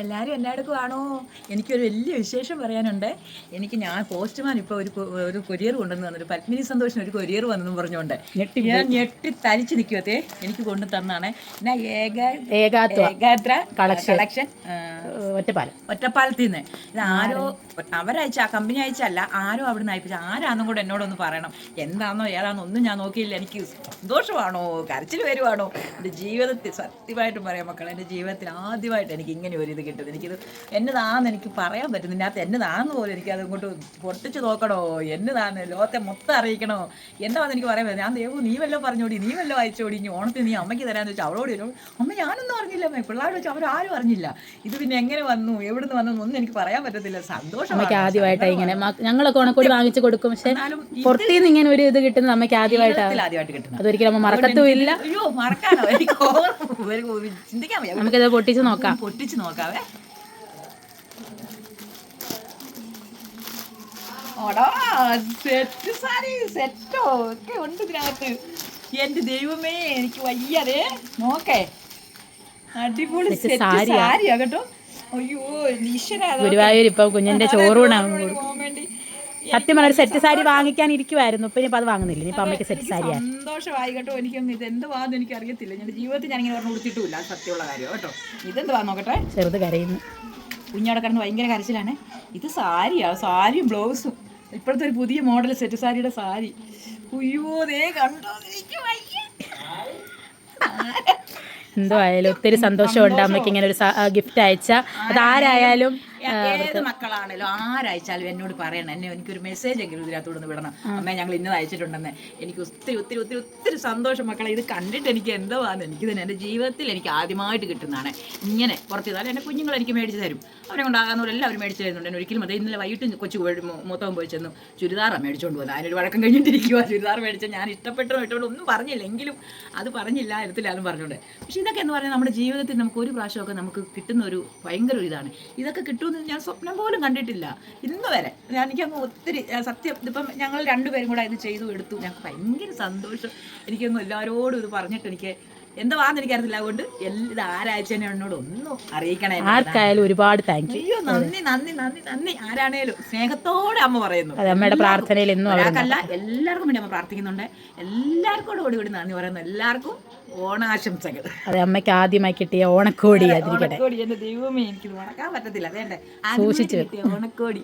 എല്ലാവരും എല്ലായിടക്കും ആണോ? എനിക്കൊരു വലിയ വിശേഷം പറയാനുണ്ട്. ഞാൻ പോസ്റ്റ്മാൻ ഇപ്പോൾ ഒരു കൊരിയർ കൊണ്ടുവന്ന് തന്നൊരു പത്മിനി സന്തോഷിന് ഒരു കൊരിയർ വന്നെന്ന് പറഞ്ഞുകൊണ്ട് ഞാൻ ഞെട്ടി തരിച്ച് നിൽക്കുവത്തേ. എനിക്ക് കൊണ്ടു തന്നാണ് ഏകാത്ര കളക്ഷൻ ഒറ്റപ്പാലത്തിൽ നിന്ന്. ഇത് ആരോ അവരയച്ച, ആ കമ്പനി അയച്ചല്ല, ആരോ അവിടെ നിന്ന് അയപ്പിച്ച. ആരാന്നും കൂടെ എന്നോടൊന്ന് പറയണം. എന്താണെന്നോ ഏതാണെന്നോ ഒന്നും ഞാൻ നോക്കിയില്ല. എനിക്ക് സന്തോഷമാണോ കരച്ചിൽ വരുവാണോ? എൻ്റെ ജീവിതത്തിൽ സത്യമായിട്ടും പറയാം മക്കളെ, എൻ്റെ ജീവിതത്തിൽ ആദ്യമായിട്ട് എനിക്ക് ഇങ്ങനെ ഒരു ഇത് കിട്ടുന്നത്. എനിക്കിത് എന്നതാണെന്ന് എനിക്ക് പറയാൻ പറ്റും. ഇതിനകത്ത് എന്നതാണെന്ന് പോലും എനിക്കത് ഇങ്ങോട്ട് പൊട്ടിച്ച് നോക്കണോ, എന്നതാണ് ലോകത്തെ മൊത്തം അറിയിക്കണോ, എന്താണെന്ന് എനിക്ക് പറയാൻ പറ്റും. ഞാൻ ദേവു നീ വല്ലതും പറഞ്ഞോടി, നീ വല്ലതും അയച്ചോടി, ഇനി ഓണത്തിന് നീ അമ്മയ്ക്ക് തരാമെന്ന് വെച്ചാൽ അവളോട് വരും. അമ്മ ഞാനൊന്നും അറിഞ്ഞില്ല അമ്മ, പിള്ളേരോട് വെച്ചാൽ അവരാരും അറിഞ്ഞില്ല. ഇത് പിന്നെ എങ്ങനെ വന്നു, എവിടുന്ന് വന്നു ഒന്നും എനിക്ക് പറയാൻ പറ്റത്തില്ല. സന്തോഷം ആദ്യമായിട്ടാണ് ഇങ്ങനെ ഞങ്ങളൊക്കെ ഓണക്കോടി വാങ്ങിച്ചു കൊടുക്കും. പക്ഷെ പുറത്തുനിന്ന് ഇങ്ങനെ ഒരു ഇത് കിട്ടുന്നത് നമുക്ക് ആദ്യമായിട്ട് കിട്ടുന്നത്. അതൊരിക്കലും നമ്മൾ മറക്കത്തുമില്ല. അയ്യോ മറക്കാനോ, എനിക്ക് ചിന്തിക്കാൻ വയ്യ. നമുക്കിത് പൊട്ടിച്ച് നോക്കാവേ. ഓടാ സെറ്റ് സാരി സെറ്റോ ഒക്കെ ഉണ്ട് ഇതിനകത്ത്. എന്റെ ദൈവമേ എനിക്ക് വയ്യാതെ നോക്കേ. അടിപൊളി സാരിയാ കേട്ടോ. അയ്യോ ഗുരുവായൂർ ഇപ്പൊ കുഞ്ഞിന്റെ ചോറൂണാകും. സത്യം പറഞ്ഞ സെറ്റ് സാരി വാങ്ങിക്കാൻ ഇരിക്കുവായിരുന്നു. ഇപ്പൊ ഇനിയിപ്പോൾ അത് വാങ്ങുന്നില്ല. ഇനിയിപ്പോൾ അമ്മയ്ക്ക് സെറ്റ് സാരി സന്തോഷമായി കേട്ടോ. എനിക്കൊന്നും ഇത് എന്തുവാന്ന് എനിക്ക് അറിയത്തില്ല. ഞാൻ ജീവിതത്തിൽ ഞാനിങ്ങനെ പറഞ്ഞു കൊടുത്തിട്ടുമില്ല, സത്യമുള്ള കാര്യം കേട്ടോ. ഇതെന്തുവാ നോക്കട്ടെ. ചെറുത് കരയുന്നു. കുഞ്ഞവിടെ കിടന്ന് ഭയങ്കര കരച്ചിലാണ്. ഇത് സാരിയാണ്, സാരിയും ബ്ലൗസും. ഇപ്പോഴത്തെ ഒരു പുതിയ മോഡൽ സെറ്റ് സാരിയുടെ സാരി. അയ്യോ ദേ കണ്ടോ, എനിക്ക് വയ്യ. എന്തോ ആയാലും ഒത്തിരി സന്തോഷമുണ്ട് അമ്മയ്ക്ക് ഇങ്ങനെ ഒരു ഗിഫ്റ്റ് അയച്ചാൽ. അതാരായാലും ഏത് മക്കളാണേലും ആരയച്ചാലും എന്നോട് പറയണം. എനിക്കൊരു മെസ്സേജ് എങ്കിലും ഇതിനകത്തോട് ഒന്ന് വിടണം. അമ്മ ഞങ്ങൾ ഇന്നത് അയച്ചിട്ടുണ്ടെന്ന്. എനിക്ക് ഒത്തിരി ഒത്തിരി ഒത്തിരി ഒത്തിരി സന്തോഷം മക്കളെ. ഇത് കണ്ടിട്ട് എനിക്ക് എന്തുവാന്ന് എനിക്കിതിന് എൻ്റെ ജീവിതത്തിൽ എനിക്ക് ആദ്യമായിട്ട് കിട്ടുന്നതാണ്. ഇങ്ങനെ പുറത്ത് ചെയ്താൽ എൻ്റെ കുഞ്ഞുങ്ങൾ എനിക്ക് മേടിച്ച് തരും. അവരെ കൊണ്ടാകുന്നവരെല്ലാം അവർ മേടിച്ച് തരുന്നുണ്ട്. എന്നെ ഒരിക്കലും അതേ ഇന്നലെ വൈകിട്ട് കൊച്ചു മൊത്തം പോയി ചെന്നു ചുരിദാറാണ് മേടിച്ചുകൊണ്ട് പോകുന്നത്. അതിനൊരു വഴക്കം കഴിഞ്ഞിട്ടിരിക്കുക. ചുരിദാർ മേടിച്ചാൽ ഞാൻ ഇഷ്ടപ്പെട്ടോ ഒന്നും പറഞ്ഞില്ല, എങ്കിലും അത് പറഞ്ഞില്ല എടുത്തില്ലാന്നും പറഞ്ഞുകൊണ്ട്. പക്ഷേ ഇതൊക്കെ എന്ന് പറഞ്ഞാൽ നമ്മുടെ ജീവിതത്തിൽ നമുക്ക് ഒരു പ്രാവശ്യമൊക്കെ നമുക്ക് കിട്ടുന്ന ഒരു ഭയങ്കര ഒരു ഇതാണ്. ഇതൊക്കെ കിട്ടുമെന്ന് ഞാൻ സ്വപ്നം പോലും കണ്ടിട്ടില്ല ഇന്ന് വരെ. എനിക്കങ്ങ് ഒത്തിരി സത്യം ഇതിപ്പം ഞങ്ങൾ രണ്ടുപേരും കൂടെ ഇത് ചെയ്തു എടുത്തു. ഞങ്ങൾക്ക് ഭയങ്കര സന്തോഷം. എനിക്കൊന്നും എല്ലാവരോടും ഇത് പറഞ്ഞിട്ട് എനിക്ക് എന്താണെന്ന് എനിക്കറിയത്തില്ല. അതുകൊണ്ട് ഇത് ആരാഴ്ചനെ എന്നോട് ഒന്നും അറിയിക്കണേ. ആർക്കായാലും ഒരുപാട് താങ്ക് യു. അയ്യോ നന്ദി നന്ദി നന്ദി നന്ദി. ആരാണേലും സ്നേഹത്തോടെ അമ്മ പറയുന്നു. അമ്മയുടെ പ്രാർത്ഥനയിൽ ഒരാൾക്കല്ല എല്ലാവർക്കും വേണ്ടി അമ്മ പ്രാർത്ഥിക്കുന്നുണ്ട്. എല്ലാവർക്കും കൂടി നന്ദി പറയുന്നു. എല്ലാവർക്കും ഓണാശംസകൾ. അതെ, അമ്മയ്ക്ക് ആദ്യമായി കിട്ടിയ ഓണക്കോടി. ഓണക്കോടി എന്റെ ദൈവമേ, എനിക്കിത് മറക്കാൻ പറ്റത്തില്ല. വേണ്ടേ, സൂക്ഷിച്ചു ഓണക്കോടി.